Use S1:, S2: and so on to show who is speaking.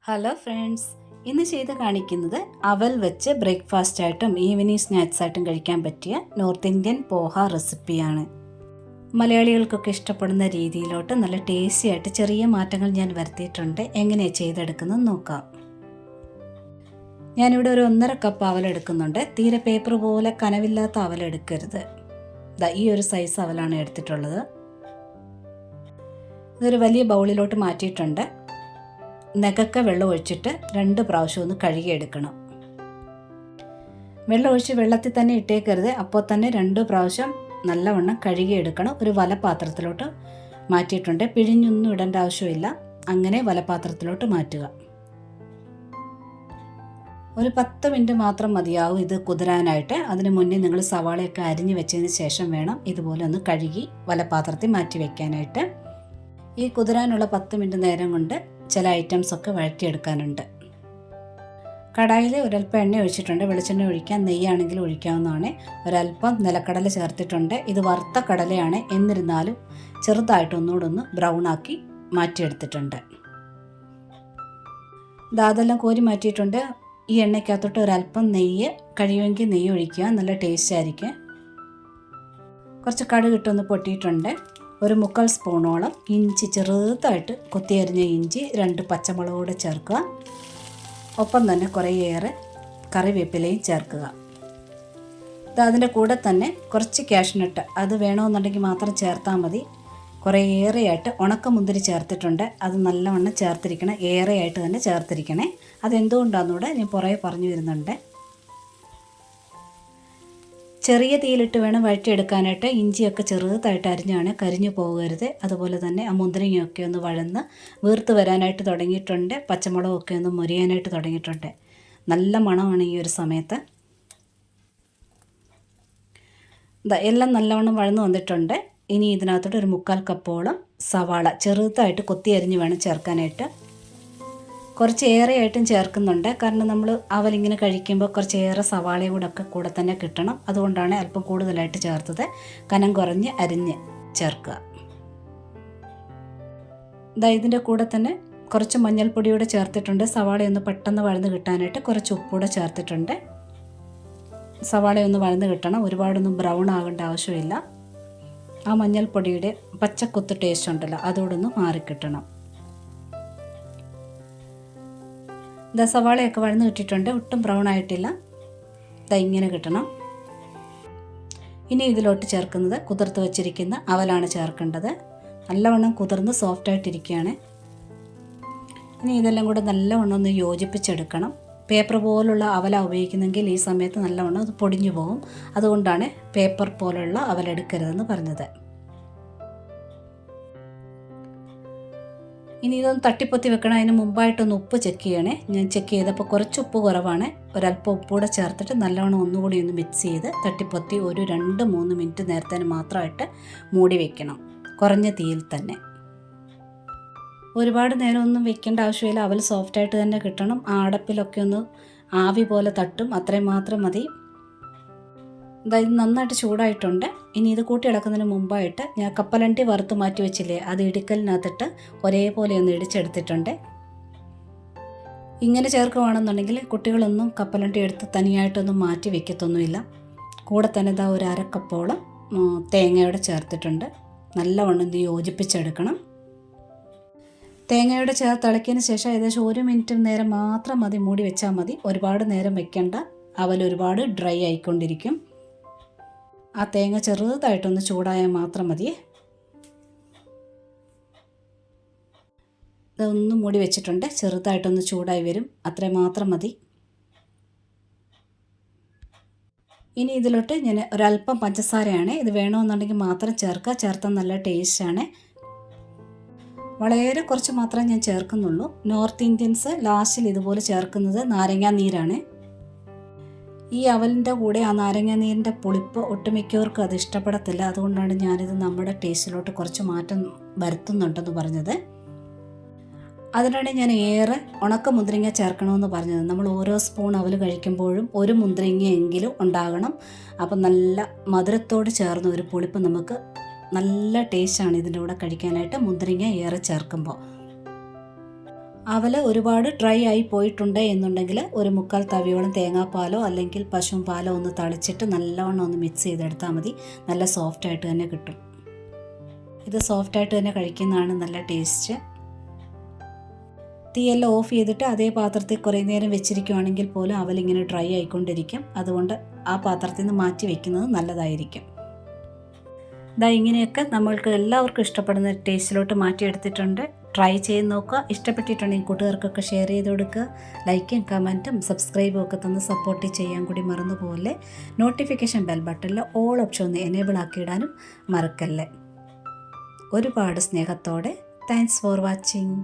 S1: Hello friends, ഇന്ന് ചെയ്ത് കാണിക്കുന്നത് അവൽ വെച്ച് ബ്രേക്ക്ഫാസ്റ്റ് ആയിട്ടും ഈവനിങ് സ്നാക്സ് ആയിട്ടും കഴിക്കാൻ പറ്റിയ നോർത്ത് ഇന്ത്യൻ പോഹ റെസിപ്പിയാണ്. മലയാളികൾക്കൊക്കെ ഇഷ്ടപ്പെടുന്ന രീതിയിലോട്ട് നല്ല ടേസ്റ്റി ആയിട്ട് ചെറിയ മാറ്റങ്ങൾ ഞാൻ വരുത്തിയിട്ടുണ്ട്. എങ്ങനെയാണ് ചെയ്തെടുക്കുന്നത് നോക്കാം. ഞാനിവിടെ ഒരു 1.5 കപ്പ് അവൽ എടുക്കുന്നുണ്ട്. തീരെ പേപ്പർ പോലെ കനവില്ലാത്ത അവൽ എടുക്കരുത്. ഈ ഒരു സൈസ് അവലാണ് എടുത്തിട്ടുള്ളത്. ഇതൊരു വലിയ ബൗളിലോട്ട് മാറ്റിയിട്ടുണ്ട്. നഖക്ക വെള്ളം ഒഴിച്ചിട്ട് 2 പ്രാവശ്യം ഒന്ന് കഴുകിയെടുക്കണം. വെള്ളം ഒഴിച്ച് വെള്ളത്തിൽ തന്നെ ഇട്ടേക്കരുത്. അപ്പോൾ തന്നെ 2 പ്രാവശ്യം നല്ലവണ്ണം കഴുകിയെടുക്കണം. ഒരു വലപാത്രത്തിലോട്ട് മാറ്റിയിട്ടുണ്ട്. പിഴിഞ്ഞൊന്നും ഇടേണ്ട ആവശ്യമില്ല. അങ്ങനെ വലപാത്രത്തിലോട്ട് മാറ്റുക. ഒരു 10 മിനിറ്റ് മാത്രം മതിയാവും ഇത് കുതിരാനായിട്ട്. അതിന് മുന്നേ നിങ്ങൾ സവാളയൊക്കെ അരിഞ്ഞ് വെച്ചതിന് ശേഷം വേണം ഇതുപോലെ ഒന്ന് കഴുകി വലപാത്രത്തിൽ മാറ്റി വെക്കാനായിട്ട്. ഈ കുതിരാനുള്ള 10 മിനിറ്റ് നേരം കൊണ്ട് ചില ഐറ്റംസൊക്കെ വഴറ്റിയെടുക്കാനുണ്ട്. കടായിൽ ഒരല്പം എണ്ണ ഒഴിച്ചിട്ടുണ്ട്. വെളിച്ചെണ്ണ ഒഴിക്കാൻ, നെയ്യാണെങ്കിൽ ഒഴിക്കാവുന്നതാണ്. ഒരല്പം നിലക്കടല ചേർത്തിട്ടുണ്ട്. ഇത് വറുത്ത കടലയാണ്. എന്നിരുന്നാലും ചെറുതായിട്ടൊന്നുകൂടൊന്ന് ബ്രൗൺ ആക്കി മാറ്റിയെടുത്തിട്ടുണ്ട്. അതെല്ലാം കോരി മാറ്റിയിട്ടുണ്ട്. ഈ എണ്ണയ്ക്കകത്തോട്ട് ഒരല്പം നെയ്യ്, കഴിയുമെങ്കിൽ നെയ്യ് ഒഴിക്കുക. നല്ല ടേസ്റ്റ് ആയിരിക്കും. കുറച്ച് കടുക് ഇട്ടൊന്ന് പൊട്ടിയിട്ടുണ്ട്. ഒരു 1/4 സ്പൂണോളം ഇഞ്ചി, ചെറുതായിട്ട് കൊത്തിയരിഞ്ഞ ഇഞ്ചി, 2 പച്ചമുളക് കൂടെ ചേർക്കുക. ഒപ്പം തന്നെ കുറേയേറെ കറിവേപ്പിലയും ചേർക്കുക. അതിൻ്റെ കൂടെ തന്നെ കുറച്ച് കാഷ്നട്ട്, അത് വേണമെന്നുണ്ടെങ്കിൽ മാത്രം ചേർത്താൽ മതി. കുറേയേറെയായിട്ട് ഉണക്കമുന്തിരി ചേർത്തിട്ടുണ്ട്. അത് നല്ലവണ്ണം ചേർത്തിരിക്കണം. ഏറെയായിട്ട് തന്നെ ചേർത്തിരിക്കണേ. അതെന്തുകൊണ്ടാണെന്നൂടെ ഞാൻ പുറകെ പറഞ്ഞു വരുന്നുണ്ട്. ചെറിയ തീയിലിട്ട് വേണം വഴറ്റിയെടുക്കാനായിട്ട്. ഇഞ്ചിയൊക്കെ ചെറുതായിട്ട് അരിഞ്ഞാണ്, കരിഞ്ഞു പോകരുത്. അതുപോലെ തന്നെ ആ മുന്തിരിങ്ങയൊക്കെ ഒന്ന് വഴന്ന് വീർത്ത് വരാനായിട്ട് തുടങ്ങിയിട്ടുണ്ട്. പച്ചമുളകൊക്കെ ഒന്ന് മുരിയാനായിട്ട് തുടങ്ങിയിട്ടുണ്ട്. നല്ല മണമാണ് ഈ ഒരു സമയത്ത്. എല്ലാം നല്ലവണ്ണം വഴന്ന് വന്നിട്ടുണ്ട്. ഇനി ഇതിനകത്തോട്ട് ഒരു 1/4 കപ്പോളം സവാള ചെറുതായിട്ട് കൊത്തി അരിഞ്ഞ് വേണം ചേർക്കാനായിട്ട്. കുറച്ച് ഏറെയായിട്ടും ചേർക്കുന്നുണ്ട്. കാരണം നമ്മൾ അവലിങ്ങനെ കഴിക്കുമ്പോൾ കുറച്ചേറെ സവാളയും കൂടെ തന്നെ കിട്ടണം. അതുകൊണ്ടാണ് അല്പം കൂടുതലായിട്ട് ചേർത്തത്. കനം കുറഞ്ഞ് അരിഞ്ഞ് ചേർക്കുക. ഇതിൻ്റെ കൂടെ തന്നെ കുറച്ച് മഞ്ഞൾപ്പൊടിയൂടെ ചേർത്തിട്ടുണ്ട്. സവാളയൊന്ന് പെട്ടെന്ന് വഴന്ന് കിട്ടാനായിട്ട് കുറച്ച് ഉപ്പൂടെ ചേർത്തിട്ടുണ്ട്. സവാളയൊന്ന് വഴന്ന് കിട്ടണം. ഒരുപാടൊന്നും ബ്രൗൺ ആകേണ്ട ആവശ്യമില്ല. ആ മഞ്ഞൾപ്പൊടിയുടെ പച്ചക്കുത്ത് ടേസ്റ്റ് ഉണ്ടല്ലോ, അതോടൊന്ന് മാറിക്കിട്ടണം. സവാളയൊക്കെ വഴന്ന് കിട്ടിയിട്ടുണ്ട്. ഒട്ടും ബ്രൗൺ ആയിട്ടില്ല. ഇങ്ങനെ കിട്ടണം. ഇനി ഇതിലോട്ട് ചേർക്കുന്നത് കുതിർത്ത് വെച്ചിരിക്കുന്ന അവലാണ് ചേർക്കേണ്ടത്. നല്ലവണ്ണം കുതിർന്ന് സോഫ്റ്റായിട്ടിരിക്കുകയാണ്. ഇനി ഇതെല്ലാം കൂടെ നല്ലവണ്ണം ഒന്ന് യോജിപ്പിച്ചെടുക്കണം. പേപ്പർ പോലുള്ള അവല ഉപയോഗിക്കുന്നെങ്കിൽ ഈ സമയത്ത് നല്ലവണ്ണം അത് പൊടിഞ്ഞു പോകും. അതുകൊണ്ടാണ് പേപ്പർ പോലുള്ള അവലെടുക്കരുതെന്ന് പറഞ്ഞത്. ഇനി ഇതൊന്ന് തട്ടിപ്പൊത്തി വെക്കണം. അതിന് മുമ്പായിട്ടൊന്ന് ഉപ്പ് ചെക്ക് ചെയ്യണേ. ഞാൻ ചെക്ക് ചെയ്തപ്പോൾ കുറച്ച് ഉപ്പ് കുറവാണ്. ഒരല്പം ഉപ്പൂടെ ചേർത്തിട്ട് നല്ലവണ്ണം ഒന്നുകൂടി ഒന്ന് മിക്സ് ചെയ്ത് തട്ടിപ്പൊത്തി ഒരു 2-3 മിനിറ്റ് നേരത്തേന് മാത്രമായിട്ട് മൂടി വെക്കണം, കുറഞ്ഞ തീയിൽ തന്നെ. ഒരുപാട് നേരം ഒന്നും വെക്കേണ്ട ആവശ്യമില്ല. അവൽ സോഫ്റ്റായിട്ട് തന്നെ കിട്ടണം. ആ അടപ്പിലൊക്കെ ഒന്ന് ആവി പോലെ തട്ടും, അത്രയും മാത്രം മതി. ഇത് നന്നായിട്ട് ചൂടായിട്ടുണ്ട്. ഇനി ഇത് കൂട്ടി ഇളക്കുന്നതിന് മുമ്പായിട്ട് ഞാൻ കപ്പലണ്ടി വറുത്ത് മാറ്റി വെച്ചില്ലേ, അത് ഇടിക്കലിനകത്തിട്ട് ഒരേപോലെ ഒന്ന് ഇടിച്ചെടുത്തിട്ടുണ്ട്. ഇങ്ങനെ ചേർക്കുകയാണെന്നുണ്ടെങ്കിൽ കുട്ടികളൊന്നും കപ്പലണ്ടി എടുത്ത് തനിയായിട്ടൊന്നും മാറ്റി വെക്കത്തൊന്നുമില്ല. കൂടെ തന്നെ ഒരു 1/2 കപ്പോളം തേങ്ങയോടെ ചേർത്തിട്ടുണ്ട്. നല്ലവണ്ണം ഇത് യോജിപ്പിച്ചെടുക്കണം. തേങ്ങയോടെ ചേർത്ത് ഇളക്കിയതിന് ശേഷം ഏകദേശം 1 മിനിറ്റ് നേരം മാത്രം മതി, മൂടി വെച്ചാൽ മതി. ഒരുപാട് നേരം വെക്കേണ്ട. അവൽ ഒരുപാട് ഡ്രൈ ആയിക്കൊണ്ടിരിക്കും. ആ തേങ്ങ ചെറുതായിട്ടൊന്ന് ചൂടായാൽ മാത്രം മതി. ഇതൊന്ന് മൂടി വെച്ചിട്ടുണ്ട്. ചെറുതായിട്ടൊന്ന് ചൂടായി വരും, അത്രയും മാത്രം മതി. ഇനി ഇതിലോട്ട് ഞാൻ ഒരല്പം പഞ്ചസാരയാണ്, ഇത് വേണമെന്നുണ്ടെങ്കിൽ മാത്രം ചേർക്കുക. ചേർത്താൽ നല്ല ടേസ്റ്റാണ്. വളരെ കുറച്ച് മാത്രമേ ഞാൻ ചേർക്കുന്നുള്ളൂ. നോർത്ത് ഇന്ത്യൻസ് ലാസ്റ്റിൽ ഇതുപോലെ ചേർക്കുന്നത് നാരങ്ങാ നീരാണ്. ഈ അവലിൻ്റെ കൂടെ ആ നാരങ്ങാ നീരിൻ്റെ പുളിപ്പ് ഒട്ടുമിക്കവർക്കും അത് ഇഷ്ടപ്പെടത്തില്ല. അതുകൊണ്ടാണ് ഞാനിത് നമ്മുടെ ടേസ്റ്റിലോട്ട് കുറച്ച് മാറ്റം വരുത്തുന്നുണ്ടെന്ന് പറഞ്ഞത്. അതിനാണ് ഞാൻ ഏറെ ഉണക്ക മുന്തിരിങ്ങ ചേർക്കണമെന്ന് പറഞ്ഞത്. നമ്മൾ ഓരോ സ്പൂൺ അവൽ കഴിക്കുമ്പോഴും ഒരു മുന്തിരിങ്ങയെങ്കിലും ഉണ്ടാകണം. അപ്പം നല്ല മധുരത്തോട് ചേർന്ന ഒരു പുളിപ്പ് നമുക്ക് നല്ല ടേസ്റ്റാണ് ഇതിൻ്റെ കൂടെ കഴിക്കാനായിട്ട് മുന്തിരിങ്ങ ഏറെ ചേർക്കുമ്പോൾ. അവൽ ഒരുപാട് ഡ്രൈ ആയി പോയിട്ടുണ്ട് എന്നുണ്ടെങ്കിൽ ഒരു 3/4 തവിയോളം തേങ്ങാപ്പാലോ അല്ലെങ്കിൽ പശുവും പാലോ ഒന്ന് തളിച്ചിട്ട് നല്ലവണ്ണം ഒന്ന് മിക്സ് ചെയ്തെടുത്താൽ മതി. നല്ല സോഫ്റ്റായിട്ട് തന്നെ കിട്ടും. ഇത് സോഫ്റ്റായിട്ട് തന്നെ കഴിക്കുന്നതാണ് നല്ല ടേസ്റ്റ്. തീയെല്ലാം ഓഫ് ചെയ്തിട്ട് അതേ പാത്രത്തിൽ കുറേ നേരം വെച്ചിരിക്കുകയാണെങ്കിൽ പോലും അവലിങ്ങനെ ഡ്രൈ ആയിക്കൊണ്ടിരിക്കും. അതുകൊണ്ട് ആ പാത്രത്തിൽ നിന്ന് മാറ്റി വെക്കുന്നത് നല്ലതായിരിക്കും. ഇങ്ങനെയൊക്കെ നമ്മൾക്ക് എല്ലാവർക്കും ഇഷ്ടപ്പെടുന്ന ടേസ്റ്റിലോട്ട് മാറ്റിയെടുത്തിട്ടുണ്ട്. ട്രൈ ചെയ്ത് നോക്കുക. ഇഷ്ടപ്പെട്ടിട്ടുണ്ടെങ്കിൽ കൂട്ടുകാർക്കൊക്കെ ഷെയർ ചെയ്ത് കൊടുക്കുക. ലൈക്കും കമൻറ്റും സബ്സ്ക്രൈബും ഒക്കെ തന്ന് സപ്പോർട്ട് ചെയ്യാൻ കൂടി മറന്നുപോലെ. നോട്ടിഫിക്കേഷൻ ബെൽ ബട്ടണിൽ ഓൾ ഓപ്ഷൻ ഒന്ന് എനേബിൾ ആക്കിയിടാനും മറക്കല്ലേ. ഒരുപാട് സ്നേഹത്തോടെ താങ്ക്സ് ഫോർ വാച്ചിങ്.